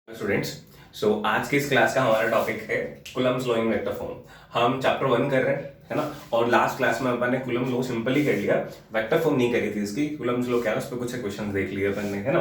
Students, आज के इस क्लास का हमारा टॉपिक है Coulomb's law in vector form. हम चैप्टर 1 कर रहे हैं, है ना। और लास्ट क्लास में अपन ने कूलम्ब्स लॉ सिंपल ही कर लिया, वेक्टर फॉर्म नहीं करी थी इसकी। कूलम्ब्स लॉ क्या है, उस पर कुछ क्वेश्चन देख लिए अपन ने, है ना।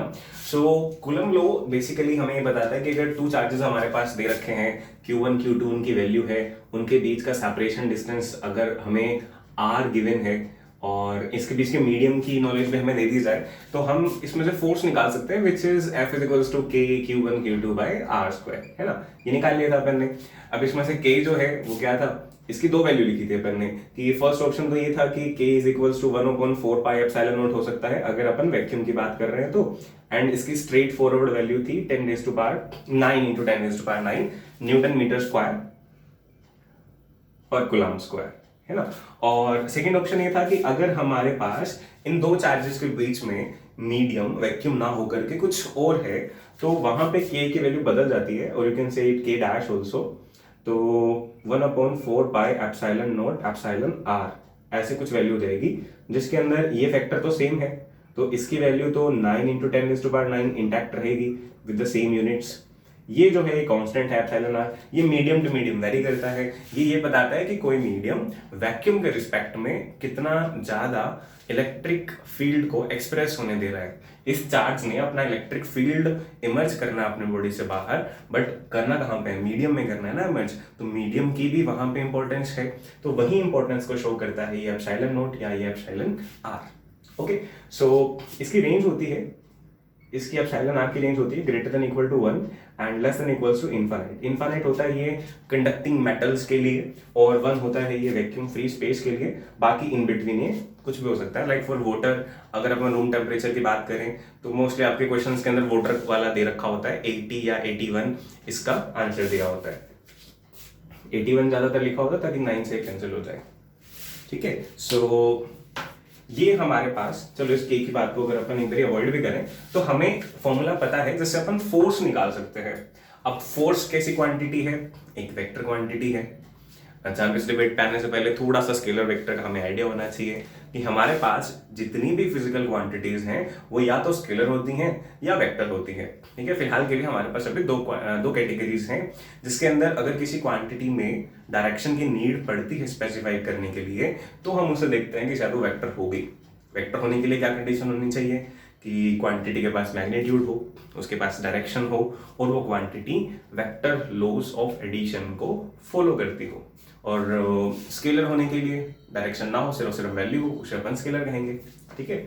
कूलम्ब लॉ बेसिकली हमें ये बताता है कि अगर टू चार्जेस हमारे पास दे रखे हैं, Q1 Q2 उनकी वैल्यू है, उनके बीच का सेपरेशन डिस्टेंस अगर हमें R गिवन है और इसके बीच के मीडियम की नॉलेज भी हमें दे दी जाए, तो हम इसमें से फोर्स निकाल सकते हैं, which is F is equals to K Q1 Q2 by R square, है ना। ये निकाल लिया था अपन ने। अब इसमें से K जो है वो क्या था, इसकी दो वैल्यू लिखी थी अपन ने कि फर्स्ट ऑप्शन तो ये था कि K is equals to 1/4 pi epsilon naught हो सकता है अगर अपन वैक्यूम की बात कर रहे हैं तो। एंड इसकी स्ट्रेट फॉरवर्ड वैल्यू थी 10⁻9 इंटू 10⁻9 न्यूटन मीटर स्क्वायर पर कूलम्ब स्क्वायर, है ना। और सेकंड ऑप्शन ये था कि अगर हमारे पास इन दो चार्जेस के बीच में मीडियम वैक्यूम ना होकर के कुछ और है, तो वहां पे K की वैल्यू बदल जाती है, और you can say it K dash also. तो 1/4 pi epsilon not epsilon R ऐसे कुछ वैल्यू हो जाएगी, जिसके अंदर ये फैक्टर तो सेम है, तो इसकी वैल्यू तो 9 इंटू 10⁻9 इंटैक्ट रहेगी विद द सेम यूनिट्स। ये जो है कांस्टेंट है एप्सिलॉन आर, ये मीडियम टू मीडियम वेरी करता है। ये बताता है कि कोई मीडियम वैक्यूम के रिस्पेक्ट में कितना ज्यादा इलेक्ट्रिक फील्ड को एक्सप्रेस होने दे रहा है। इस चार्ज ने अपना इलेक्ट्रिक फील्ड इमर्ज करना है अपने बॉडी से बाहर, बट करना कहाँ पे है, मीडियम में करना है ना इमर्ज, तो मीडियम की भी वहां पे इंपॉर्टेंस है। तो वही इंपॉर्टेंस को शो करता है ये एप्सिलॉन नॉट या ये एप्सिलॉन आर। ओके, सो इसकी रेंज होती है, इसकी एप्सिलॉन आर की रेंज होती है greater than equal to 1 and less than equals to infinite. Infinite होता है ये कंडक्टिंग मेटल्स के लिए, और 1 होता है ये वैक्यूम फ्री स्पेस के लिए। बाकी इन बिटवीन ये कुछ भी हो सकता है। लाइक फॉर वाटर, अगर अपन रूम टेम्परेचर की बात करें तो मोस्टली आपके क्वेश्चंस के अंदर वाटर वाला दे रखा होता है, 80 या 81 इसका आंसर दिया होता है। 81 ज्यादातर लिखा होता है ताकि 9 से कैंसिल हो जाए, ठीक है। सो ये हमारे पास, चलो इस K की बात को अगर अपन एक बार अवॉइड भी करें तो हमें फॉर्मूला पता है जिससे अपन फोर्स निकाल सकते हैं। अब फोर्स कैसी क्वांटिटी है, एक वेक्टर क्वांटिटी है। अच्छा, अब इस डिबेट पे आने से पहले थोड़ा सा स्केलर वेक्टर का हमें आइडिया होना चाहिए कि हमारे पास जितनी भी फिजिकल क्वांटिटीज हैं वो या तो स्केलर होती हैं या वेक्टर होती हैं, ठीक है। फिलहाल के लिए हमारे पास अभी दो कैटेगरीज हैं, जिसके अंदर अगर किसी क्वांटिटी में डायरेक्शन की नीड पड़ती है स्पेसिफाई करने के लिए, तो हम उसे देखते हैं कि शायद वो वेक्टर होगी। वेक्टर होने के लिए क्या कंडीशन होनी चाहिए कि क्वांटिटी के पास मैग्नीट्यूड हो, उसके पास डायरेक्शन हो, और वो quantity vector laws of addition को फॉलो करती हो। और स्केलर होने के लिए डायरेक्शन ना हो, सिर्फ सिर्फ वैल्यू हो, उसे अपन स्केलर कहेंगे, ठीक है।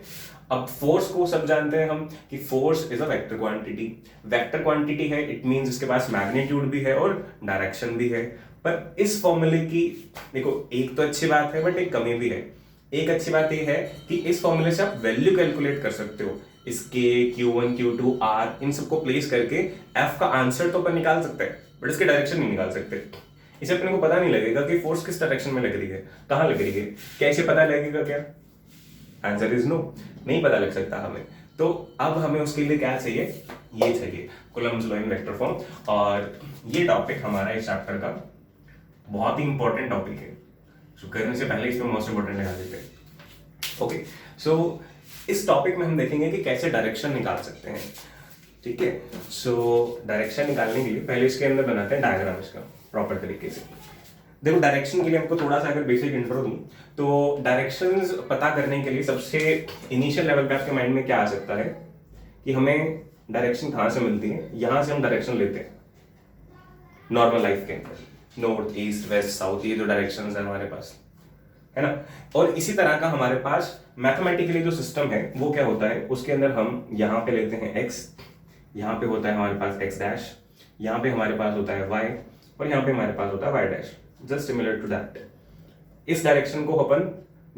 अब फोर्स को सब जानते हैं हम कि force is a vector quantity. Vector quantity है, इट मींस इसके पास मैग्नीट्यूड भी है और डायरेक्शन भी है। पर इस फॉर्मूले की देखो, एक तो अच्छी बात है बट एक कमी भी है। एक अच्छी बात यह है कि इस फॉर्मूले से आप वैल्यू कैलकुलेट कर सकते हो। इसके Q1 Q2 R इन सबको प्लेस करके F का आंसर तो अपन निकाल सकते हैं, बट इसके डायरेक्शन नहीं निकाल सकते। इसे अपने को पता नहीं लगेगा कि फोर्स किस डायरेक्शन में लग रही है, कहां लग रही है, कैसे पता लगेगा क्या? आंसर इज नो, नहीं पता लग सकता हमें। तो अब हमें उसके लिए क्या चाहिए, ये चाहिए Coulomb's law in vector form. और ये टॉपिक हमारा इस चैप्टर का बहुत ही इंपॉर्टेंट टॉपिक है, सो करने से पहले इसमें मोस्ट इंपॉर्टेंट लगा देते हैं। ओके, सो इस टॉपिक में हम देखेंगे कि कैसे डायरेक्शन निकाल सकते हैं, ठीक है। सो डायरेक्शन निकालने के लिए पहले इसके अंदर बनाते हैं डायग्राम इसका प्रॉपर तरीके से। देखो, डायरेक्शन के लिए हमको थोड़ा सा अगर बेसिक इंट्रो दूं तो डायरेक्शंस पता करने के लिए सबसे इनिशियल लेवल पे आपके माइंड में क्या आ सकता है कि हमें डायरेक्शन कहां से मिलती है। यहां से हम डायरेक्शन लेते हैं नॉर्मल लाइफ के अंदर, नॉर्थ ईस्ट वेस्ट साउथ, ये जो डायरेक्शंस है हमारे पास, है ना। और इसी तरह का हमारे पास मैथमेटिकली जो सिस्टम है वो क्या होता है, उसके अंदर हम यहाँ पे लेते हैं x, यहाँ पे होता है हमारे पास x डैश, यहाँ पे हमारे पास होता है y, और यहाँ पे हमारे पास होता है y dash, just similar to that. इस डायरेक्शन को अपन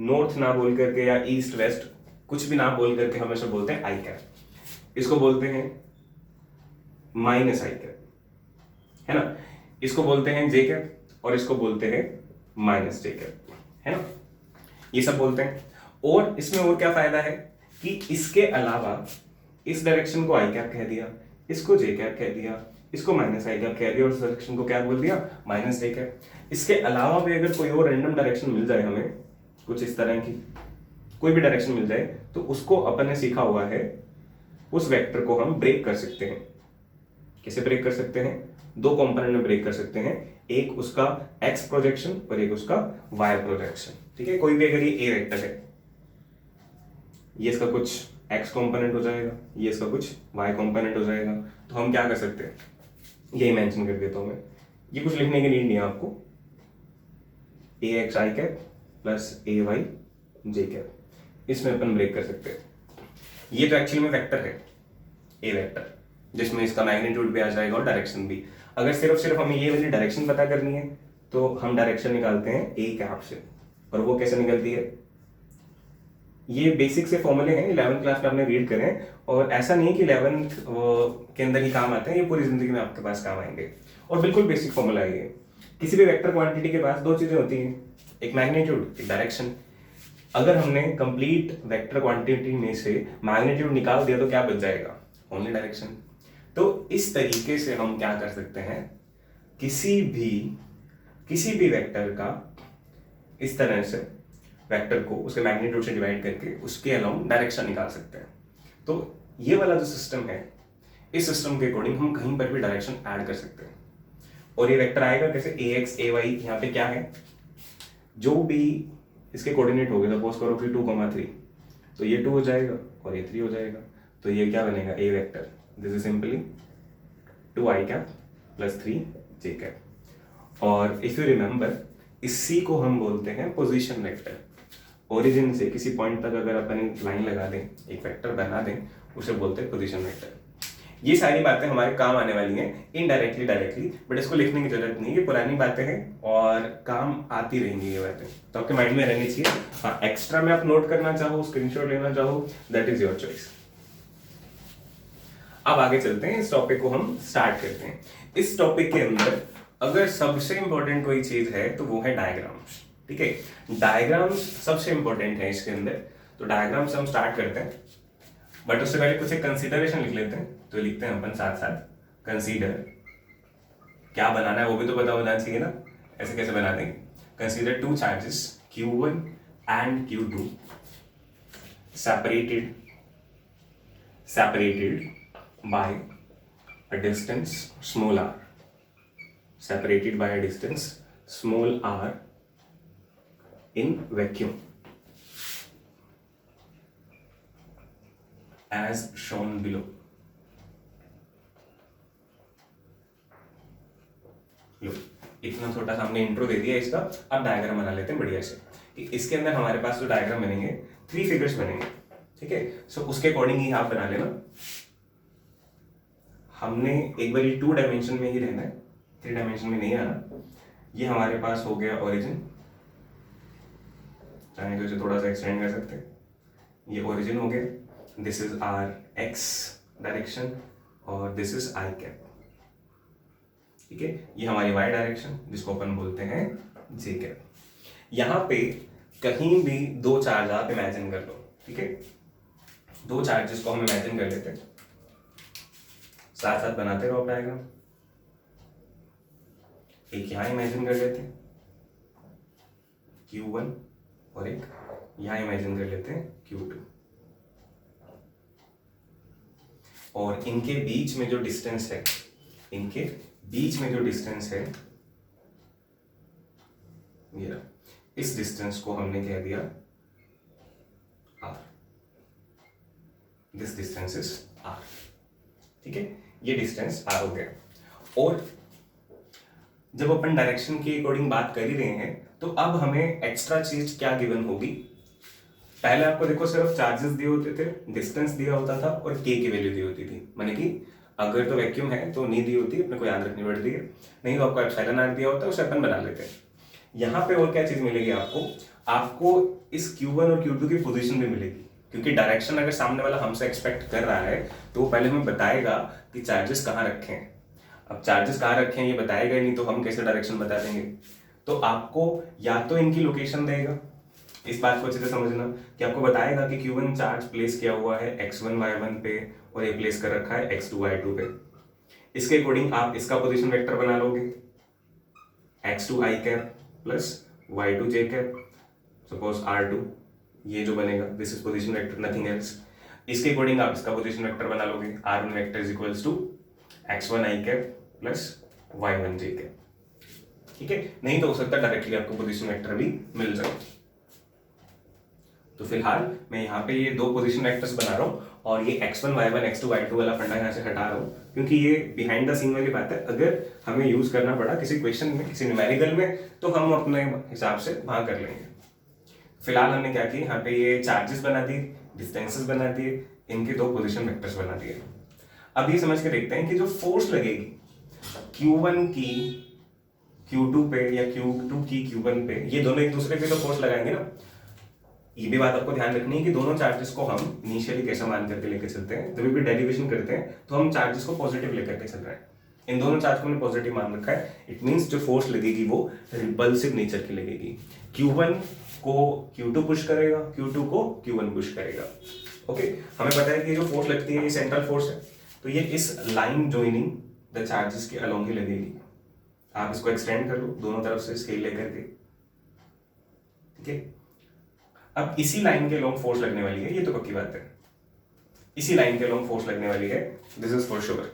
नॉर्थ ना बोल करके या ईस्ट वेस्ट कुछ भी ना बोल करके हमेशा बोलते हैं आई कैप। इसको बोलते हैं माइनस आई कैप, है ना। इसको बोलते हैं जे कैप, और इसको बोलते हैं माइनस जे कैप, है ना। ये सब बोलते हैं। और इसमें और क्या फायदा है कि इसके अलावा इस डायरेक्शन को आई कैप कह दिया, इसको जे कैप कह दिया, इसको माइनस आई कैप कह दिया, और इस डायरेक्शन को क्या बोल दिया, माइनस जे कैप। इसके अलावा भी अगर कोई और रैंडम डायरेक्शन मिल जाए हमें, कुछ इस तरह की कोई भी डायरेक्शन मिल जाए, तो उसको अपन ने सीखा हुआ है, उस वेक्टर को हम ब्रेक कर सकते हैं। कैसे ब्रेक कर सकते हैं? दो कंपोनेंट में ब्रेक कर सकते हैं, एक उसका एक्स प्रोजेक्शन और एक उसका वाई प्रोजेक्शन। ठीक है, कोई भी अगर ये ए वेक्टर है, ये इसका कुछ एक्स कंपोनेंट हो जाएगा, ये इसका कुछ वाई कंपोनेंट हो जाएगा, तो हम क्या कर सकते हैं, ये मेंशन कर देता हूं मैं, ये कुछ लिखने की नीड नहीं है आपको, ए एक्स आई कैप प्लस ए वाई जे कैप, इसमें अपन ब्रेक कर सकते हैं। ये तो एक्चुअली में वेक्टर है, ए वेक्टर, जिसमें इसका मैग्नीट्यूड भी आ जाएगा और डायरेक्शन भी। अगर सिर्फ हमें ये वाली डायरेक्शन पता करनी है तो हम डायरेक्शन निकालते हैं ए कैप से, और वो कैसे निकलती है, ये बेसिक से फॉर्मूले हैं, 11th क्लास में आपने रीड करें, और ऐसा नहीं कि 11th के अंदर ही काम आते हैं, ये पूरी जिंदगी में आपके पास काम आएंगे, और बिल्कुल बेसिक फॉर्मूला है ये। किसी भी वेक्टर क्वांटिटी के पास दो चीजें होती हैं, एक मैग्नीट्यूड, एक डायरेक्शन। अगर हमने कंप्लीट वेक्टर क्वांटिटी में से मैग्नीट्यूड निकाल दिया तो क्या बच जाएगा, ओनली डायरेक्शन। तो इस तरीके से हम क्या कर सकते हैं, किसी भी वेक्टर का इस तरह से वेक्टर को उसके मैग्नीट्यूड से डिवाइड करके उसके अलाउंग डायरेक्शन निकाल सकते हैं। तो ये वाला जो सिस्टम है, इस सिस्टम के अकॉर्डिंग हम कहीं पर भी डायरेक्शन ऐड कर सकते हैं। और ये वेक्टर आएगा कैसे, ए एक्स ए वाई, यहाँ पे क्या है, जो भी इसके कोऑर्डिनेट हो गए, सपोज करो कि 2,3, तो ये 2 हो जाएगा और ये 3 हो जाएगा, तो ये क्या बनेगा, a vector, this is simply 2 I cap plus 3 J cap. और इफ यू रिमेंबर, इस सी को हम बोलते हैं पोजीशन वेक्टर। ओरिजिन से किसी पॉइंट तक अगर अपन लाइन लगा दें, एक वेक्टर बना दें, उसे बोलते हैं पोजीशन वेक्टर। ये सारी बातें हमारे काम आने वाली हैं इनडायरेक्टली डायरेक्टली, बट इसको लिखने की जरूरत नहीं है, ये पुरानी बातें हैं और काम आती रहेंगी ये बातें, तो आपके माइंड में रहनी चाहिए। हाँ, एक्स्ट्रा में आप नोट करना चाहो, स्क्रीनशॉट लेना चाहो, दैट इज योर चॉइस। अब आगे चलते हैं, इस टॉपिक को हम स्टार्ट करते हैं। इस टॉपिक के अंदर अगर सबसे इंपॉर्टेंट कोई चीज है तो वो है डायग्राम्स। ठीक है, डायग्राम्स सबसे इंपॉर्टेंट है इसके अंदर, तो डायग्राम से हम स्टार्ट करते हैं, बट उससे पहले कुछ एक कंसीडरेशन लिख लेते हैं। तो लिखते हैं अपन साथ साथ, कंसीडर, क्या बनाना है वो भी तो पता होना चाहिए ना, ऐसे कैसे बना देंगे। Consider 2 charges Q1 and Q2 separated by a distance small r, separated by a distance small r in vacuum as shown below. लो, इतना छोटा सा हमने इंट्रो दे दिया इसका। अब डायग्राम बना लेते हैं बढ़िया से, कि इसके अंदर हमारे पास जो डायग्राम बनेंगे 3 फिगर्स बनेंगे। ठीक है, सो उसके अकॉर्डिंग ही आप बना लेना। हमने एक बार 2 डायमेंशन में ही रहना है, 3 डायमेंशन में नहीं आना। ये हमारे पास हो गया ओरिजिन, चाहे तो इसे थोड़ा सा एक्सटेंड कर सकते हैं, ये ओरिजिन हो गया, this is our X direction और दिस इज आई कैप। ठीक है, ये हमारी वाई डायरेक्शन जिसको अपन बोलते हैं जे कैप। यहां पे कहीं भी 2 चार्ज आप इमेजिन कर लो। ठीक है, 2 चार्जेस को हम इमेजिन कर लेते हैं, साथ साथ बनाते रहो डायग्राम। एक यहां इमेजिन कर लेते हैं Q1 और एक यहां इमेजिन कर लेते हैं Q2, और इनके बीच में जो डिस्टेंस है, ये रहा, इस डिस्टेंस को हमने कह दिया r, this distance is r। ठीक है, ये डिस्टेंस r हो गया। और जब अपन डायरेक्शन के अकॉर्डिंग बात कर ही रहे हैं, तो अब हमें एक्स्ट्रा चीज क्या गिवन होगी। पहले आपको देखो सिर्फ चार्जेस दिए होते थे, डिस्टेंस दिया होता था और k की वैल्यू दी होती थी, माने कि अगर तो वैक्यूम है तो नहीं दी होती, अपने को याद रखनी पड़ती है, नहीं तो आपको एप्सिलॉन आर दिया होता है, उसे अपन बना लेते हैं। यहाँ पे और क्या चीज मिलेगी आपको इस Q1 और Q2 की पोजीशन भी मिलेगी, क्योंकि डायरेक्शन अगर सामने वाला हमसे एक्सपेक्ट कर रहा है तो वो पहले हमें बताएगा कि चार्जेस कहाँ रखे हैं। अब चार्जेस कहाँ रखे हैं ये बताएगा ही नहीं, तो हम कैसे डायरेक्शन बता देंगे। तो आपको या तो इनकी लोकेशन देगा, इस बात को अच्छे से समझना, कि आपको बताएगा कि Q1 चार्ज प्लेस किया हुआ है X1 Y1 पे और ये प्लेस कर रखा है X2 Y2 पे। इसके अकॉर्डिंग आप इसका पोजीशन वेक्टर बना लोगे, X2 I cap plus Y2 J cap, suppose R2, ये जो बनेगा this is position vector, nothing else. इसके अकॉर्डिंग आप इसका पोजीशन वेक्टर बना लोगे, R1 vector is equals to x1 i cap plus y1 j cap, ठीक है। नहीं तो हो सकता डायरेक्टली आपको पोजीशन वेक्टर भी मिल जाए। तो फिलहाल मैं यहाँ पे ये दो पोजीशन वेक्टर्स बना रहा हूँ और ये x1 y1 x2 y2 वाला फंडा यहाँ से हटा रहा हूँ, क्योंकि ये बिहाइंड द सीन वाली बात है। अगर हमें यूज करना पड़ा किसी क्वेश्चन में, किसी न्यूमेरिकल में, तो हम अपने हिसाब से वहां कर लेंगे। फिलहाल हमने क्या किया, यहाँ पे ये चार्जेस बना दिए, डिस्टेंसेस बना दिए, इनके दो पोजीशन वेक्टर्स बना दिए। अब ये समझ के देखते हैं कि जो फोर्स लगेगी Q1 की Q2 पे या Q2 की Q1 पे, ये दोनों एक दूसरे पे तो फोर्स लगाएंगे ना। ये भी बात आपको ध्यान रखनी है कि दोनों चार्जेस को हम इनिशियली कैसा मान करके लेके चलते हैं। जब भी डेरिवेशन करते हैं तो हम चार्जेस को पॉजिटिव लेकर के चल रहे हैं। इन दोनों चार्ज को हमने पॉजिटिव मान रखा है। इट मींस जो फोर्स लगेगी वो रिपल्सिव नेचर की लगेगी। Q1 को Q2 पुश करेगा, Q2 को Q1 पुश करेगा। ओके, हमें पता है कि जो फोर्स लगती है ये सेंट्रल फोर्स है, तो ये इस लाइन ज्वाइनिंग द चार्जेस के अलोंग ही लगेगी। आप इसको एक्सटेंड कर लो दोनों तरफ से स्केल लेकर के, ठीक है। अब इसी लाइन के लॉन्ग फोर्स लगने वाली है, ये तो पक्की बात है, इसी लाइन के लॉन्ग फोर्स लगने वाली है, दिस इज फॉर श्योर।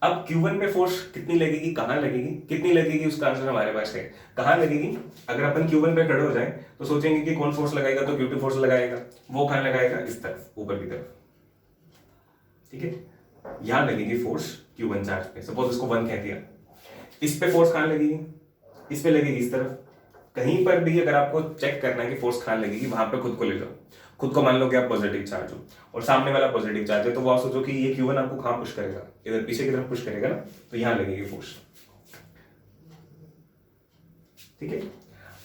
अब Q1 पे फोर्स कितनी लगेगी, कहां लगेगी, कितनी लगेगी, उसका आंसर हमारे पास है। कहां लगेगी, अगर अपन Q1 पे खड़े हो जाए तो सोचेंगे कि कौन फोर्स लगाएगा, तो Q2 फोर्स लगाएगा। वो कहां लगाएगा, इस तरफ, ऊपर की तरफ, ठीक है। यहां लगेगी फोर्स Q1 चार्ज पे, सपोज इसको 1 कह दिया। इस पे फोर्स कहां लगेगी, इस पे लगेगी इस तरफ। कहीं पर भी अगर आपको चेक करना है कि फोर्स कहां लगेगी, वहां पे खुद को ले जाओ। खुद को मान लो कि आप पॉजिटिव चार्ज हो और सामने वाला पॉजिटिव चार्ज है, तो वो आप सोचो कि ये Q1 आपको कहां पुश करेगा, इधर पीछे की तरफ पुश करेगा ना, तो यहां लगेगी फोर्स, ठीक है।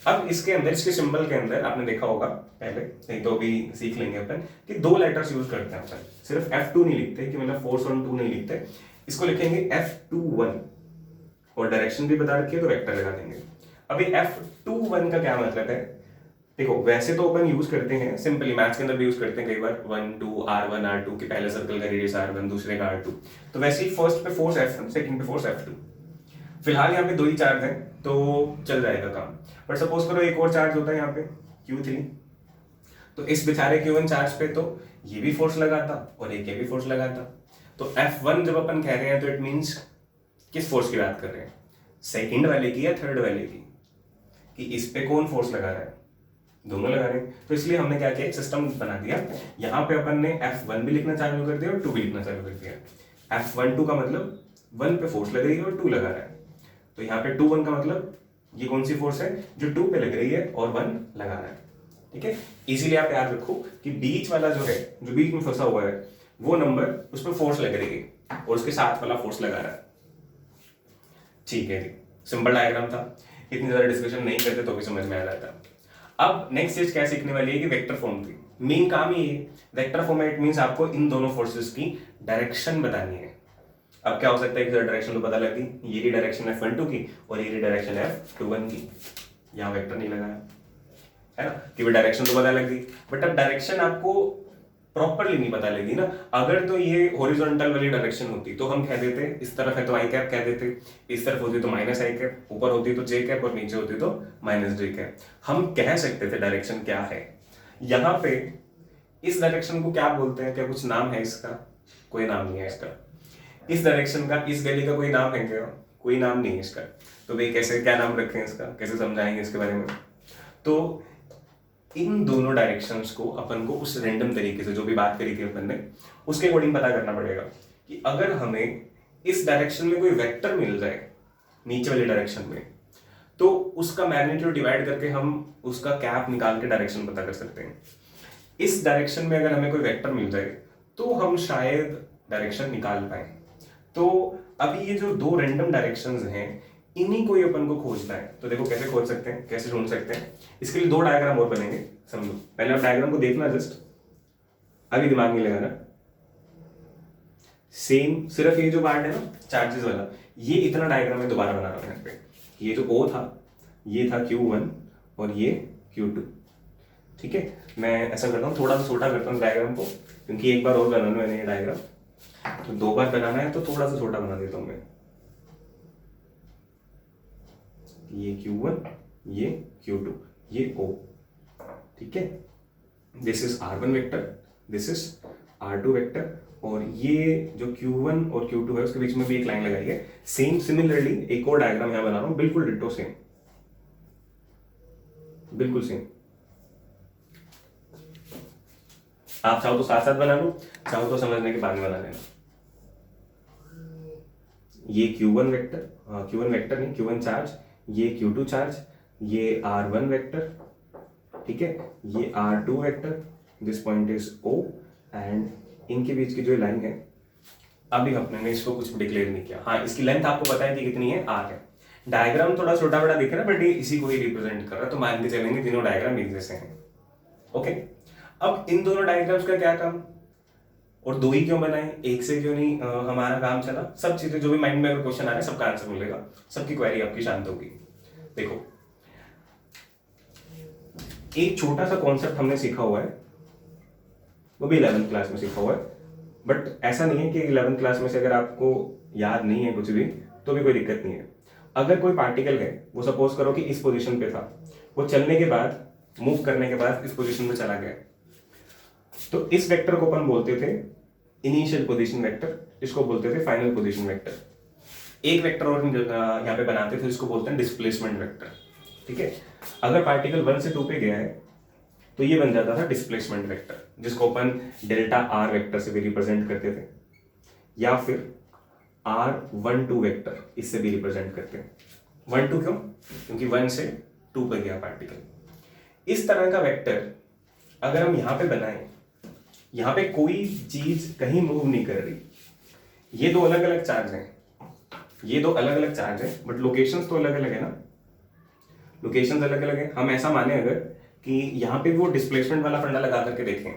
अब इसके अंदर, इसके सिंबल के अंदर आपने देखा होगा पहले, नहीं तो अभी सीख लेंगे अपन, कि दो लेटर्स यूज करते हैं अपन। सिर्फ F2 नहीं लिखते कि मतलब फोर्स ऑन 2 नहीं लिखते, इसको लिखेंगे F21 और डायरेक्शन भी बता रखी है तो वेक्टर लगा देंगे। अभी F21 का क्या मतलब है, देखो वैसे तो अपन यूज करते हैं सिंपली, मैथ्स के अंदर भी यूज करते हैं कई बार, 1 2 R1 R2 के पहले सर्कल का रेडियस R1, दूसरे का R2। तो वैसे ही फर्स्ट पे फोर्स F1, सेकंड पे फोर्स F2। फिलहाल यहाँ पे दो ही चार्ज हैं तो चल जाएगा काम। बट सपोज करो एक और चार्ज होता है यहाँ पे Q3, तो इस बेचारे Q1 चार्ज पे तो ये भी फोर्स लगाता और एक ये भी फोर्स लगाता। तो F1 जब अपन कह रहे हैं तो इट मींस किस फोर्स की बात कर रहे हैं, सेकंड वाले की या थर्ड वाले की, कि इस पे कौन फोर्स लगा रहा है, दोनों लगा रहे हैं। तो इसलिए हमने क्या किया, एक सिस्टम बना दिया। यहाँ पे अपन ने F1 भी लिखना चालू कर दिया और 2 भी लिखना चालू कर दिया। F12 का मतलब 1 पे फोर्स लग रही है और 2 लगा रहा है, तो यहाँ पे 2 1 का मतलब ये कौन सी फोर्स है जो 2 पे लग रही है और 1 लगा रहा है, ठीक है। इसीलिए आप याद रखो कि बीच वाला जो है, जो बीच में फंसा हुआ है, वो नंबर, उस पर फोर्स लग रही है और उसके साथ वाला फोर्स लगा रहा है, ठीक है जी। सिंपल डायग्राम था, इतनी ज्यादा डिस्कशन नहीं करते तो भी समझ में आ जाता। अब नेक्स्ट चीज क्या सीखने वाली है कि वेक्टर फॉर्म की मेन काम ही है। वेक्टर फॉर्म में इट मींस आपको इन दोनों फोर्सेस की डायरेक्शन बतानी है। अब क्या हो सकता है कि डायरेक्शन तो पता लगी, ये की डायरेक्शन F12 की और ये की डायरेक्शन F21 की, यहाँ वेक्टर नहीं लगाया है ना, कि डायरेक्शन तो पता लगी, बट अब डायरेक्शन आपको प्रॉपरली नहीं पता लगी ना। अगर तो ये हॉरिजॉन्टल वाली डायरेक्शन होती तो हम कह देते इस तरफ है तो आई कैप कह देते, इस तरफ होती तो माइनस आई कैप, ऊपर होती तो जे कैप और नीचे होती तो माइनस जे कैप। हम कह सकते थे डायरेक्शन क्या है। यहाँ पे इस डायरेक्शन को क्या बोलते हैं, क्या कुछ नाम है इसका, कोई नाम नहीं है इसका। इस डायरेक्शन का, इस गली का कोई नाम है क्या, कोई नाम नहीं है इसका। तो भाई कैसे, क्या नाम रखें इसका, कैसे समझाएंगे इसके बारे में। तो इन दोनों डायरेक्शंस को अपन को उस रैंडम तरीके से जो भी बात करी थी अपन ने, उसके अकॉर्डिंग पता करना पड़ेगा कि अगर हमें इस डायरेक्शन में कोई वेक्टर मिल जाए नीचे वाली डायरेक्शन में, तो उसका मैग्नीट्यूड डिवाइड करके हम उसका कैप निकाल के डायरेक्शन पता कर सकते हैं। इस डायरेक्शन में अगर हमें कोई वेक्टर मिल जाए तो हम शायद डायरेक्शन निकाल पाए। तो अभी ये जो दो रैंडम डायरेक्शंस हैं, इन्हीं को ही अपन को खोजना है। तो देखो कैसे खोज सकते हैं, कैसे ढूंढ सकते हैं। इसके लिए दो डायग्राम और बनेंगे, समझो। पहले आप डायग्राम को देखना जस्ट, अभी दिमाग नहीं लगाना। सेम, सिर्फ ये जो पार्ट है ना चार्जेस वाला, ये इतना डायग्राम मैं दोबारा बना रहा हूं यहाँ पे। ये जो O था, ये था Q1 और ये Q2, ठीक है। मैं ऐसा करता हूँ, थोड़ा सा छोटा करता हूँ डायग्राम को, क्योंकि एक बार और बनाना मैंने ये डायग्राम, तो दो बार बनाना है तो थोड़ा सा छोटा बना देता हूँ मैं। ये Q1, ये Q2, ये O, ठीक है। This is R1 vector, this is R2 vector और ये जो Q1 और Q2 है उसके बीच में भी एक लाइन लगाई है। सेम सिमिलरली एक और डायग्राम यहां बना रहा हूं, बिल्कुल डिट्टो सेम, बिल्कुल सेम। आप चाहो तो साथ साथ बना लो, चाहो तो समझने के बाद में बना लेना। ये Q1 वेक्टर, Q1 वेक्टर नहीं, Q1 चार्ज, ये Q2 चार्ज, ये R1 वेक्टर, ठीक है, ये R2 vector, this point is O, and इनके बीच की जो लाइन है, अभी हमने इसको कुछ डिक्लेयर नहीं किया। हाँ, इसकी लेंथ आपको पता है कि कितनी है, R है। डायग्राम थोड़ा छोटा बड़ा दिख रहा है, बट ये इसी को ही रिप्रेजेंट कर रहा है, तो मान के चलेंगे तीनों डायग्राम एक जैसे हैं। ओके, अब इन दोनों डायग्राम्स का क्या काम, और दो ही क्यों बनाए, एक से क्यों नहीं हमारा काम चला, सब चीजें जो भी माइंड में अगर क्वेश्चन आ रहा है सबका आंसर मिलेगा, सबकी क्वेरी आपकी शांत होगी। देखो, एक छोटा सा कॉन्सेप्ट हमने सीखा हुआ है, वो भी 11th क्लास में सीखा हुआ है, बट ऐसा नहीं है कि 11th क्लास में से अगर आपको याद नहीं है कुछ भी तो भी कोई दिक्कत नहीं है। अगर कोई पार्टिकल है, वो सपोज करो कि इस पोजीशन पे था, वो चलने के बाद, मूव करने के बाद इस पोजीशन में चला गया, तो इस वेक्टर को अपन बोलते थे इनिशियल पोजीशन वेक्टर, इसको बोलते थे फाइनल पोजीशन वेक्टर। एक वेक्टर और यहाँ पे बनाते थे, इसको बोलते हैं डिस्प्लेसमेंट वेक्टर, ठीक है। अगर पार्टिकल 1 से 2 पे गया है तो ये बन जाता था डिस्प्लेसमेंट वेक्टर, जिसको अपन डेल्टा आर वेक्टर से भी रिप्रेजेंट करते थे, या फिर R12 वेक्टर इससे भी रिप्रेजेंट करते हैं। 12 क्यों? क्योंकि 1 से 2 पे गया पार्टिकल। इस तरह का वेक्टर अगर हम यहां पे बनाएं, यहां पे कोई चीज कहीं मूव नहीं कर रही, ये दो अलग अलग चार्ज हैं, ये दो अलग अलग चार्ज हैं, बट लोकेशंस तो अलग अलग है ना, लोकेशंस अलग अलग है। हम ऐसा माने अगर कि यहाँ पे वो डिस्प्लेसमेंट वाला फंडा लगा करके देखें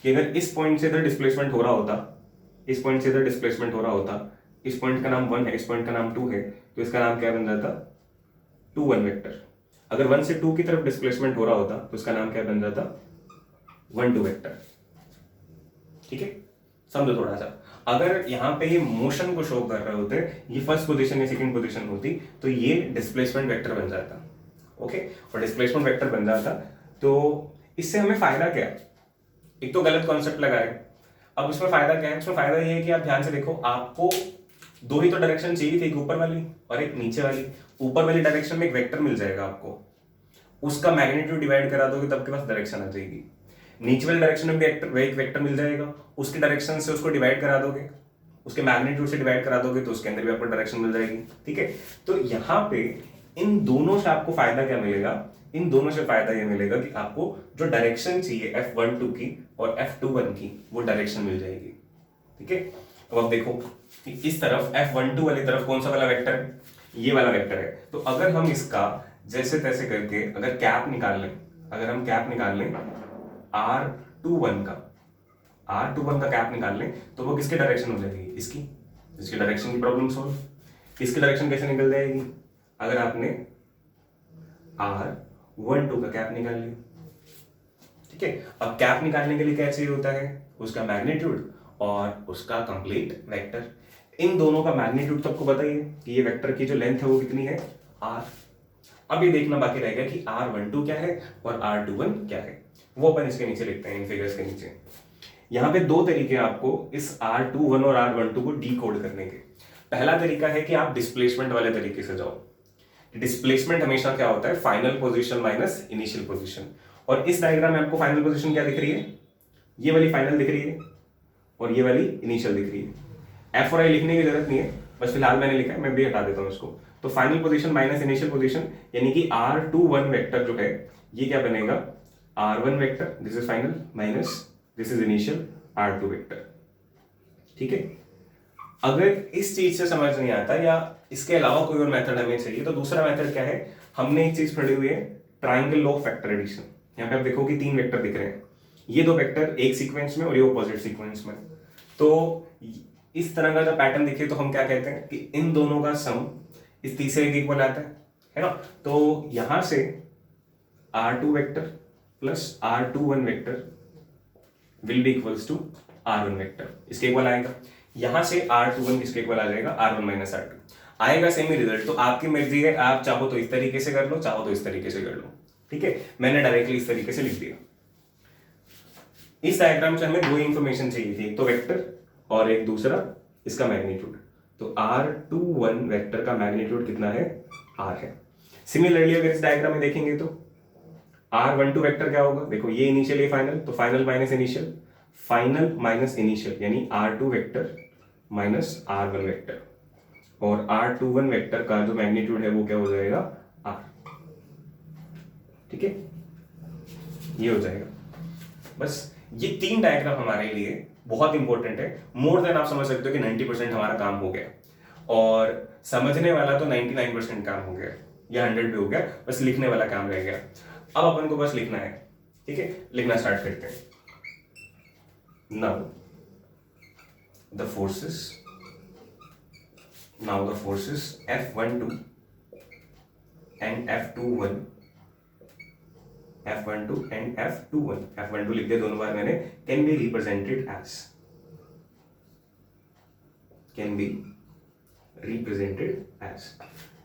कि अगर इस पॉइंट से इधर डिस्प्लेसमेंट हो रहा होता, इस पॉइंट से इधर डिस्प्लेसमेंट हो रहा होता, इस पॉइंट का नाम 1 है, इस पॉइंट का नाम 2 है, तो इसका नाम क्या बन जाता, 2 1 वेक्टर। अगर 1 से 2 की तरफ डिस्प्लेसमेंट हो रहा होता तो इसका नाम क्या बन जाता, 1 2 वेक्टर, ठीक है। समझो थोड़ा सा, अगर यहाँ पे ये मोशन को शो कर रहे होते, ये फर्स्ट पोजीशन या सेकंड पोजीशन होती, तो ये डिस्प्लेसमेंट वेक्टर बन जाता, ओके। और डिस्प्लेसमेंट वेक्टर बन जाता, तो इससे हमें फायदा क्या है, एक तो गलत कॉन्सेप्ट लगा है। अब उसमें फायदा क्या है, उसमें फायदा ये है कि आप ध्यान से देखो, आपको दो ही तो डायरेक्शन चाहिए थी, एक ऊपर वाली और एक नीचे वाली। ऊपर वाली डायरेक्शन में एक वेक्टर मिल जाएगा आपको, उसका मैग्नीट्यूड डिवाइड करा दोगे तब के पास डायरेक्शन आ जाएगी। नीचे वाली डायरेक्शन में भी एक वेक्टर मिल जाएगा, उसकी डायरेक्शन से उसको डिवाइड करा दोगे, उसके मैग्नीट्यूड से डिवाइड करा दोगे तो उसके अंदर भी आपको डायरेक्शन मिल जाएगी, ठीक है। तो यहाँ पे इन दोनों से आपको फायदा क्या मिलेगा, इन दोनों से फायदा ये मिलेगा कि आपको जो डायरेक्शन चाहिए F12 की और F21 की, वो डायरेक्शन मिल जाएगी, ठीक है। अब आप देखो कि इस तरफ F12 वाली तरफ कौन सा वाला वेक्टर है, ये वाला वेक्टर है। तो अगर हम इसका जैसे तैसे करके अगर कैप निकाल लें, अगर हम कैप निकाल लें R21 का कैप निकाल लें, तो वो किसके डायरेक्शन हो जाएगी, इसकी डायरेक्शन की प्रॉब्लम सॉल्व। इसकी डायरेक्शन कैसे निकल जाएगी, अगर आपने R12 का कैप निकाल लिया, ठीक है। अब कैप निकालने के लिए क्या चाहिए होता है, उसका मैग्नीट्यूड और उसका कंप्लीट वेक्टर। इन दोनों का मैग्नीट्यूड तो आपको बताइए कि ये वेक्टर की जो लेंथ है वो कितनी है, R। अब ये देखना बाकी रहेगा कि R12 क्या है और R21 क्या है, वो अपन इसके नीचे लिखते हैं, इन फिगर्स के नीचे। यहाँ पे दो तरीके हैं आपको इस R21 और R12 को डीकोड करने के। पहला तरीका है कि आप डिस्प्लेसमेंट वाले तरीके से जाओ। डिस्प्लेसमेंट हमेशा क्या होता है, final position minus initial position. और इस डायग्राम में आपको फाइनल पोजीशन क्या दिख रही है, ये वाली फाइनल दिख रही है और ये वाली इनिशियल दिख रही है। एफ और आई लिखने की जरूरत नहीं है, बस फिलहाल मैंने लिखा है, मैं भी हटा देता हूँ इसको। तो final position minus initial position, यानी कि R21 वेक्टर जो है ये क्या बनेगा, R1 vector, this is final, minus this is initial R2 vector, ठीक है। अगर इस चीज से समझ नहीं आता या इसके अलावा कोई और मेथड हमें चाहिए, तो दूसरा मेथड क्या है, हमने एक चीज पढ़ी हुई है, triangle law of vector addition. यहाँ पे आप देखो कि 3 वेक्टर दिख रहे हैं, ये 2 वेक्टर एक सीक्वेंस में और ये अपोजिट सीक्वेंस में। तो इस तरह का जब पैटर्न दिखे तो हम क्या कहते हैं कि इन दोनों का सम इस तीसरे के इक्वल आता है ना। तो यहां से R2 vector plus R21 vector will be equals to R1 vector, इसके इक्वल आएगा। यहां से R21 किसके इक्वल आ जाएगा, R1 माइनस R2 आएगा, सेम ही रिजल्ट। तो आपकी मर्जी है, आप चाहो तो इस तरीके से कर लो, चाहो तो इस तरीके से कर लो, ठीक है। मैंने डायरेक्टली इस तरीके से लिख दिया। इस डायग्राम से हमें दो इंफॉर्मेशन चाहिए थी, एक तो वेक्टर और एक दूसरा इसका मैग्नीट्यूड। तो R21 वेक्टर का मैग्नीट्यूड कितना है, R है। सिमिलरली अगर इस डायग्राम में देखेंगे तो R12 वेक्टर क्या होगा, देखो ये इनिशियल ये फाइनल, तो final minus initial, final minus initial यानी R2 vector minus R1 vector, और R21 वेक्टर का जो मैग्नीट्यूड है वो क्या हो जाएगा, R। ठीक है, ये हो जाएगा। बस ये तीन डायग्राम हमारे लिए बहुत इंपॉर्टेंट है, मोर देन आप समझ सकते हो कि 90% हमारा काम हो गया, और समझने वाला तो 99% काम हो गया या 100 भी हो गया, बस लिखने वाला काम रह गया। अब अपन को बस लिखना है, ठीक है, लिखना स्टार्ट करते हैं। Now the forces F12 and F21 F12 लिख दिया दोनों बार मैंने, कैन बी रिप्रेजेंटेड एज,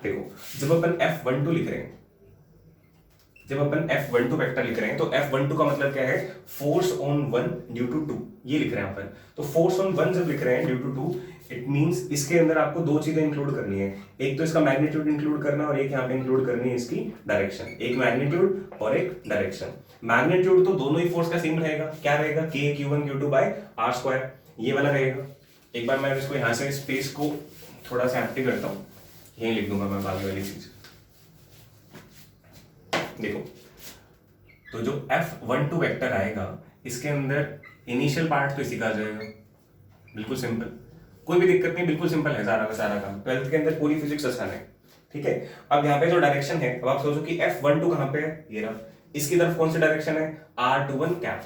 देखो जब अपन F12 लिख रहे हैं, जब अपन F12 वेक्टर लिख रहे हैं तो F12 का मतलब क्या है, फोर्स ऑन 1 ड्यू टू 2, ये लिख रहे हैं अपन। तो फोर्स ऑन 1 जब लिख रहे हैं ड्यू टू 2, इट मींस इसके अंदर आपको दो चीजें इंक्लूड करनी है, एक तो इसका मैग्नीट्यूड इंक्लूड करना और एक यहाँ पे इंक्लूड करनी है इसकी डायरेक्शन, एक मैग्नीट्यूड और एक डायरेक्शन। मैग्नीट्यूड तो दोनों ही फोर्स का सेम रहेगा, क्या रहेगा, K Q1 Q2 by R square, ये वाला रहेगा। एक बार मैं इसको यहाँ से स्पेस को थोड़ा सा एम्प्टी करता हूँ, यही लिख दूंगा मैं बाकी वाली चीज। देखो तो जो F12 वेक्टर आएगा इसके अंदर इनिशियल पार्ट तो इसी का आ जाएगा, बिल्कुल सिंपल, कोई भी दिक्कत नहीं, बिल्कुल सिंपल है सारा का सारा काम, 12th के अंदर पूरी फिजिक्स आसान है। ठीक है, अब यहाँ पे जो डायरेक्शन है, अब आप सोचो कि F12 कहाँ पे है, ये रहा, इसकी तरफ कौन सी डायरेक्शन है, R21 कैप।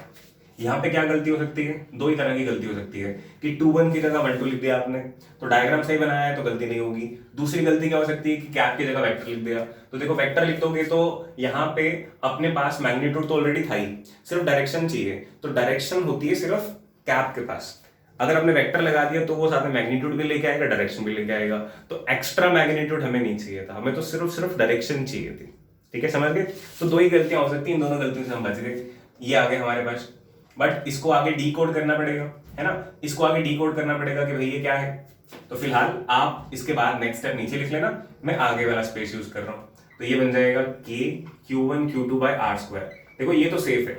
यहाँ पे क्या गलती हो सकती है, दो ही तरह की गलती हो सकती है कि 21 की जगह 12 लिख दिया आपने तो डायग्राम सही बनाया है तो गलती नहीं होगी। दूसरी गलती क्या हो सकती है कि कैप की जगह वेक्टर लिख दिया, तो देखो वेक्टर लिख दोगे तो यहाँ पे अपने पास मैग्नीट्यूड तो ऑलरेडी था ही, सिर्फ डायरेक्शन चाहिए, तो डायरेक्शन होती है सिर्फ कैप के पास। अगर आपने वेक्टर लगा दिया तो वो साथ में मैग्नीट्यूड भी लेके आएगा, डायरेक्शन भी लेके आएगा, तो एक्स्ट्रा मैग्नीट्यूड हमें नहीं चाहिए था, हमें तो सिर्फ डायरेक्शन चाहिए थी। ठीक है, समझ गए, तो दो ही गलतियां हो सकती हैं, इन दोनों गलतियों से हम बच गए, ये आ गए हमारे पास। बट इसको आगे डीकोड करना पड़ेगा, है ना, इसको आगे डीकोड करना पड़ेगा कि भाई ये क्या है। तो फिलहाल आप इसके बाद नेक्स्ट स्टेप नीचे लिख लेना, मैं आगे वाला स्पेस यूज कर रहा हूं, तो ये बन जाएगा K Q1 Q2 by R square. देखो ये तो सेफ है,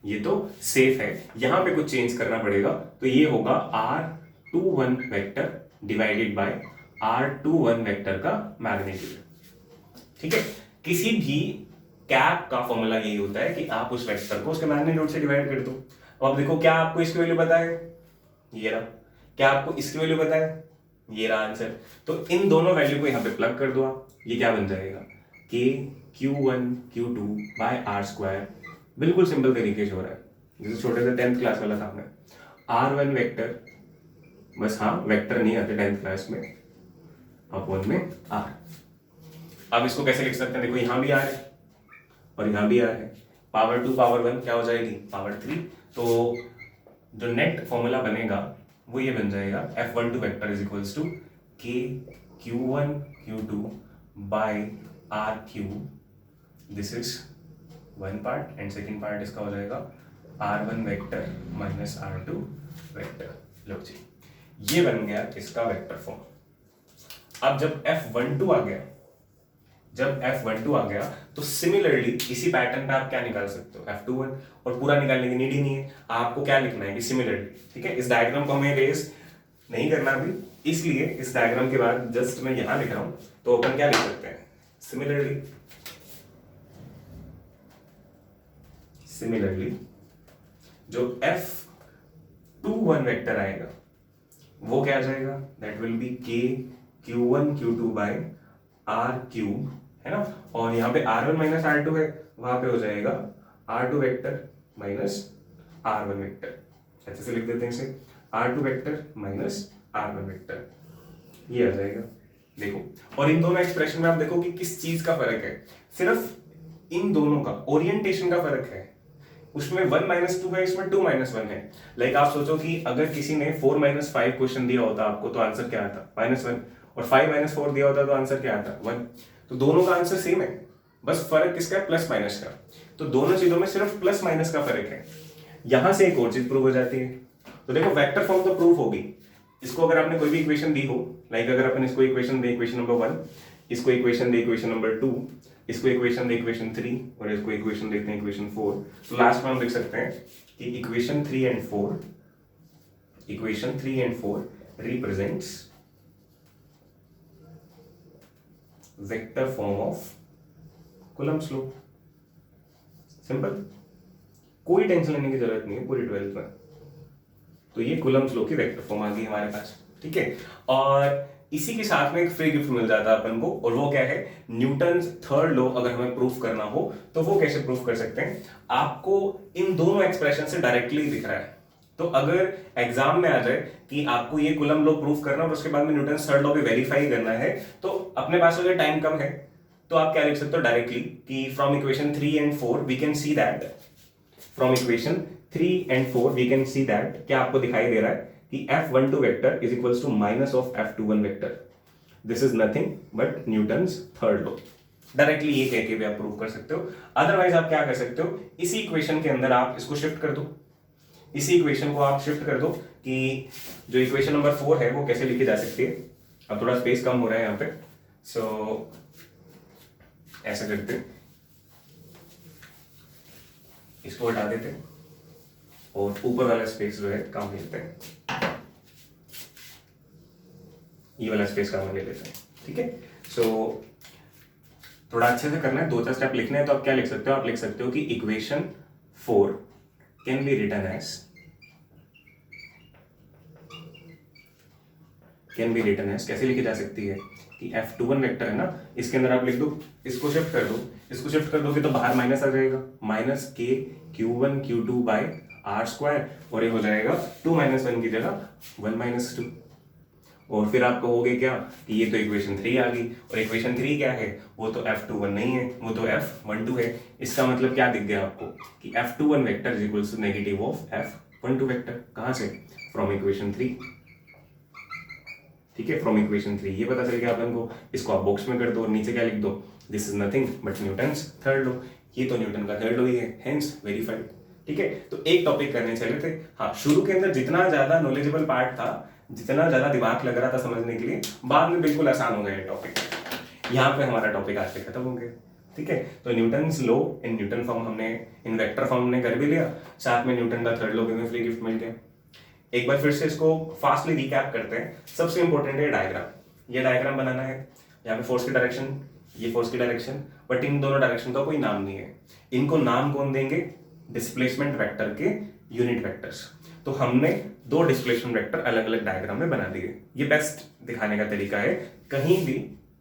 ये तो सेफ है, यहां पे कुछ चेंज करना पड़ेगा, तो ये होगा R21 vector divided by R21 vector का मैग्नीट्यूड। ठीक है, किसी भी कैप का फॉर्मूला यही होता है कि आप उस वेक्टर को उसके मैग्नीट्यूड से डिवाइड कर दो। अब देखो क्या आपको इसकी वैल्यू पता है, ये रहा, क्या आपको इसकी वैल्यू पता है, ये रहा आंसर, तो इन दोनों वैल्यू को यहाँ पे प्लग कर दो आप, ये क्या बन जाएगा, K Q1 Q2 by R square, बिल्कुल सिंपल तरीके से हो रहा है, जैसे छोटे से 10th क्लास वाला काम है। R1 वेक्टर, बस हाँ वेक्टर नहीं आते 10th क्लास में, अपॉन में R। अब इसको कैसे लिख सकते हैं, देखो यहाँ भी R है और यहाँ भी R है, पावर 2 पावर 1 क्या हो जाएगी, पावर 3, तो जो नेट फॉर्मूला बनेगा वो ये बन जाएगा F12 vector is equals to K Q1 Q2 by R cube, this is one part and second part इसका हो जाएगा R1 vector minus R2 vector. लो जी, ये बन गया इसका वेक्टर फॉर्म। अब जब F12 आ गया, जब F12 आ गया तो सिमिलरली इसी पैटर्न पे आप क्या निकाल सकते हो, F21, और पूरा निकालने की नीड ही नहीं है, आपको क्या लिखना है कि सिमिलरली। ठीक है, इस डायग्राम को हमें रेस नहीं करना अभी, इसलिए इस डायग्राम के बाद जस्ट मैं यहां लिख रहा हूं, तो अपन क्या लिख सकते हैं, सिमिलरली, सिमिलरली जो F21 वेक्टर आएगा वो क्या आ जाएगा, that will be K Q1 Q2 by R cube, है ना, और यहाँ पे R1 माइनस R2 है, वहां पे हो जाएगा R2 vector minus R1 vector, ऐसे से लिख देते हैं इसे, R2 vector minus R1 vector, ये आ जाएगा। देखो, और इन दोनों एक्सप्रेशन में आप देखो कि किस चीज का फर्क है, सिर्फ इन दोनों का ओरिएंटेशन का फर्क है, उसमें 1 माइनस 2 है, इसमें 2 माइनस 1 है। लाइक आप सोचो कि अगर किसी ने 4 माइनस 5 क्वेश्चन दिया होता आपको तो आंसर क्या आता, -1, और 5 माइनस 4 दिया होता तो आंसर क्या आता, 1, तो दोनों का आंसर सेम है, बस फर्क किसका है, प्लस माइनस का, तो दोनों चीजों में सिर्फ प्लस माइनस का फर्क है। यहां से एक और चीज प्रूव हो जाती है। तो देखो वेक्टर फॉर्म तो प्रूव होगी, इसको अगर आपने कोई भी इक्वेशन दी हो, लाइक अगर अपन इसको इक्वेशन दे इक्वेशन नंबर 1, इसको इक्वेशन दे इक्वेशन नंबर 2, इसको इक्वेशन दे इक्वेशन 3 और इसको इक्वेशन देते हैं इक्वेशन 4, तो लास्ट में हम लिख सकते हैं कि equation 3 and 4 represents vector form of Coulomb's law. Simple, कोई टेंशन लेने की जरूरत नहीं है पूरी 12th में। तो ये कूलम्ब्स लॉ की वेक्टर फॉर्म आ गई हमारे पास, ठीक है। और इसी के साथ में एक फ्री गिफ्ट मिल जाता है अपन को, और वो क्या है, न्यूटन्स थर्ड लॉ अगर हमें प्रूफ करना हो तो वो कैसे प्रूफ कर सकते हैं, आपको इन दोनों एक्सप्रेशन से डायरेक्टली दिख रहा है। तो अगर एग्जाम में आ जाए कि आपको ये कूलम्ब लॉ प्रूफ करना और उसके बाद में न्यूटन्स थर्ड लॉ भी वेरीफाई करना है, तो अपने पास अगर टाइम कम है तो आप क्या लिख सकते हो डायरेक्टली कि from equation 3 and 4 we can see that, from equation 3 and 4 we can see that, क्या आपको दिखाई दे रहा है कि F12 vector is equals to minus of F21 vector, this is nothing but Newton's third law. Directly ये कह के भी आप प्रूव कर सकते हो। अदरवाइज आप क्या कर सकते हो, इसी इक्वेशन के अंदर आप इसको शिफ्ट कर दो, इसी इक्वेशन को आप शिफ्ट कर दो कि जो इक्वेशन नंबर 4 है वो कैसे लिखी जा सकती है। अब थोड़ा स्पेस कम हो रहा है यहाँ पे, सो ऐसा करते हैं, इसको हटा देते हैं और ऊपर वाला स्पेस जो है काम लेते हैं, ये वाला स्पेस काम ले लेते हैं, ठीक है। सो थोड़ा अच्छे से करना है, 2-4 स्टेप लिखने हैं। तो आप क्या लिख सकते हो, आप लिख सकते हो कि equation 4 can be written as कैसे लिखी जा सकती है कि F21 वेक्टर है ना, इसके अंदर आप लिख दो, इसको शिफ्ट कर दो, इसको शिफ्ट कर दोगे तो बाहर माइनस आ जाएगा, minus k q1 q2 by r square, और ये हो जाएगा 2 - 1 की जगह 1 - 2। और फिर आप कहोगे क्या कि ये तो इक्वेशन 3 आ गई, और इक्वेशन 3 क्या है, वो तो F21 नहीं है, वो तो F12 है। इसका मतलब क्या दिख गया आपको कि F21 vector is equals to negative of F12 vector. कहां से, फ्रॉम इक्वेशन 3, ठीक है, फ्रॉम इक्वेशन 3 ये पता चल गया अपन को। इसको आप बॉक्स में कर दो और नीचे क्या लिख दो, this is nothing but Newton's third law, ये तो न्यूटन का थर्ड लॉ ही है, हेंस वेरीफाइड, ठीक है। तो एक टॉपिक करने चले थे, हाँ शुरू के अंदर जितना ज्यादा नॉलेजेबल पार्ट था, जितना ज्यादा दिमाग लग रहा था समझने के लिए, बाद में बिल्कुल आसान हो गया ये टॉपिक। यहाँ पे हमारा टॉपिक आज से खत्म हो गया, ठीक है। तो Newton's law in newton form हमने, इन वेक्टर फॉर्म हमने कर भी लिया, साथ में न्यूटन का थर्ड लॉ भी फ्री गिफ्ट मिल गया। एक बार फिर से इसको फास्टली रिकैप करते हैं। सबसे इंपॉर्टेंट है डायग्राम, ये डायग्राम बनाना है। यहाँ पे फोर्स की डायरेक्शन, ये फोर्स की डायरेक्शन, बट इन दोनों डायरेक्शन का कोई नाम नहीं है। इनको नाम कौन देंगे, डिस्प्लेसमेंट वेक्टर के यूनिट वेक्टर्स। तो हमने 2 डिस्प्लेसमेंट वेक्टर अलग अलग डायग्राम में बना दिए। ये बेस्ट दिखाने का तरीका है कहीं भी,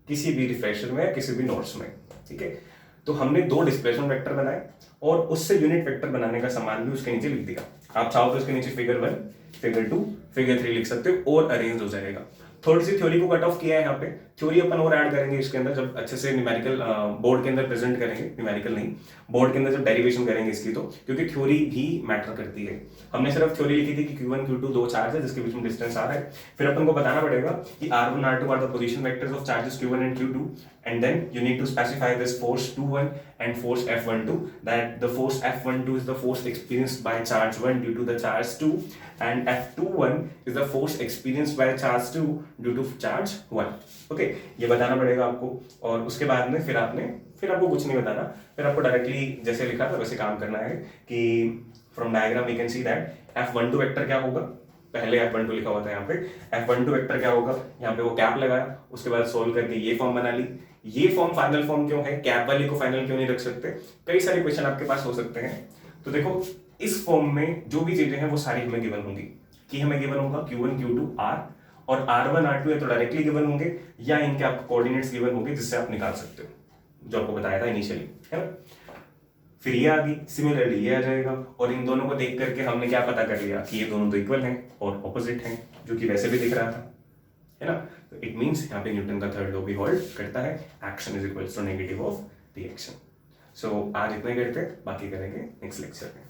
किसी भी रिफ्रेशर में या किसी भी नोट्स में, ठीक है। तो हमने 2 डिस्प्लेसमेंट वेक्टर बनाए और उससे यूनिट वेक्टर बनाने का सामान भी उसके नीचे लिख दिया। आप चाहो तो इसके नीचे फिगर 1, फिगर 2, फिगर 3 लिख सकते हो और अरेंज हो जाएगा। थोड़ी सी थ्योरी को कट ऑफ किया है यहाँ पे, थ्योरी अपन और ऐड करेंगे इसके अंदर जब अच्छे से न्यूमेरिकल बोर्ड के अंदर प्रेजेंट करेंगे, न्यूमेरिकल नहीं, बोर्ड के अंदर जब डेरिवेशन करेंगे इसकी, तो क्योंकि थ्योरी भी मैटर करती है। हमने सिर्फ थ्योरी लिखी थी कि Q1 Q2 2 चार्ज है जिसके बीच में डिस्टेंस आ रहा है, फिर अपन को बताना पड़ेगा कि R1 R2 are the position vectors of charges Q1 and Q2, and then you need to specify this force 2-1 and force F12, that the force F12 is the force experienced by charge 1 due to the charge 2 and F21 is the force experienced by charge 2 due to charge 1। Okay, ये बताना पड़ेगा आपको। और उसके बाद में फिर आपको कुछ नहीं बताना, फिर आपको डायरेक्टली जैसे लिखा था वैसे काम करना है कि from diagram we can see that F12 vector क्या होगा, पहले F12 लिखा हुआ था यहाँ पे, F12 वेक्टर क्या होगा, यहाँ पे वो कैप लगाया, उसके बाद सोल्व करके ये फॉर्म बना ली। ये फॉर्म फाइनल फॉर्म क्यों है, कैप वाली को फाइनल क्यों नहीं रख सकते, कई सारे क्वेश्चन आपके पास हो सकते हैं। तो देखो इस फॉर्म में जो भी चीजें हैं वो सारी हमें गिवन होंगी, कि हमें गिवन होगा Q1 Q2 R और R1 R2 तो डायरेक्टली गिवन होंगे, या इनके आपको कोऑर्डिनेट्स गिवन होंगे जिससे आप निकाल सकते हो, जो आपको बताया था इनिशियली, है ना। फिर ये आ गई, सिमिलरली ये आ जाएगा, और इन दोनों को देख करके हमने क्या पता कर लिया कि ये दोनों तो इक्वल हैं और ऑपोजिट हैं, जो कि वैसे भी दिख रहा था, है ना। तो इट मींस यहाँ पे न्यूटन का थर्ड लॉ भी होल्ड करता है, action is equals to negative of reaction. So आज इतना ही करते हैं, बाकी करेंगे नेक्स्ट लेक्चर में।